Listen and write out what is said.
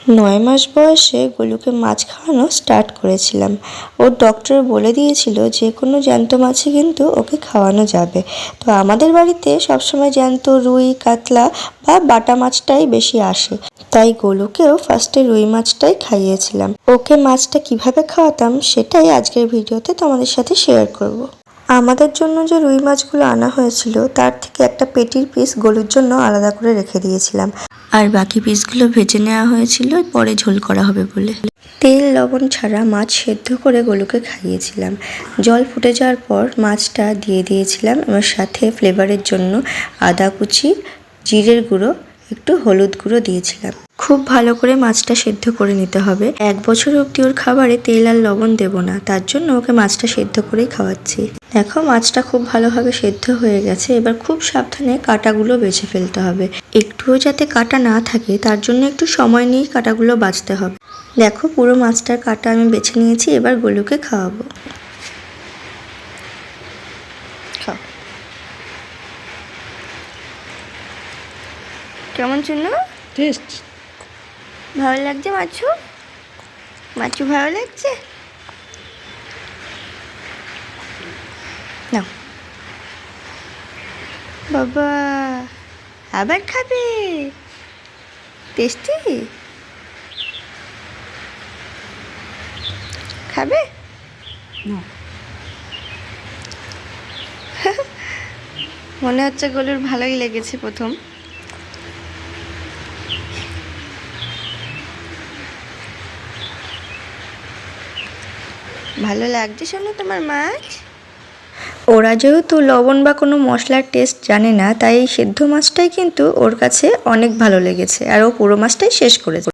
9 মাস বয়সে গোলুকে মাছ খাওয়ানো স্টার্ট করেছিলাম। ওর ডক্টর বলে দিয়েছিল যে কোনো জ্যান্ত মাছই কিন্তু ওকে খাওয়ানো যাবে। তো আমাদের বাড়িতে সবসময় জ্যান্ত রুই, কাতলা বা বাটা মাছটাই বেশি আসে, তাই গোলুকেও ফার্স্টে রুই মাছটাই খাইয়েছিলাম। ওকে মাছটা কিভাবে খাওয়াতাম সেটাই আজকের ভিডিওতে তোমাদের সাথে শেয়ার করব। আমাদের জন্য যে রুই মাছগুলো আনা হয়েছিল তার থেকে একটা পেটির পিস গোলুর জন্য আলাদা করে রেখে দিয়েছিলাম, আর বাকি পিসগুলো ভেজে নেওয়া হয়েছিল পরে ঝোল করা হবে বলে। তেল লবণ ছাড়া মাছ সেদ্ধ করে গোলুকে খাইয়েছিলাম। জল ফুটে যাওয়ার পর মাছটা দিয়ে দিয়েছিলাম, এর সাথে ফ্লেভারের জন্য আদা কুচি, জিরের গুঁড়ো, একটু হলুদ গুঁড়ো দিয়েছিলাম। খুব ভালো করে মাছটা সেদ্ধ করে নিতে হবে। 1 বছর অবধি ওর খাবারে তেল আর লবণ দেবো না, তার জন্য ওকে মাছটা সেদ্ধ করেই খাওয়াচ্ছি। দেখো মাছটা খুব ভালোভাবে সেদ্ধ হয়ে গেছে। এবার খুব সাবধানে কাঁটাগুলো বেছে ফেলতে হবে। একটুও যাতে কাঁটা না থাকে তার জন্য একটু সময় নিয়ে কাঁটাগুলো বাছতে হবে। দেখো পুরো মাছটার কাঁটা আমি বেছে নিয়েছি। এবার গোলুকে খাওয়াবো। খাও। কেমন ছিল টেস্ট? ভালো লাগছে মাছু? মাছু ভালো লাগছে? নাও বাবা, আবার খাবে? টেস্টি খাবে? মনে হচ্ছে গোলুর ভালোই লেগেছে প্রথম। ভালো লাগছে শোনো তোমার মাছ? ওরা যেহেতু লবণ বা কোনো মশলার টেস্ট জানে না, তাই এই সেদ্ধ মাছটাই কিন্তু ওর কাছে অনেক ভালো লেগেছে, আর ও পুরো মাছটাই শেষ করেছে।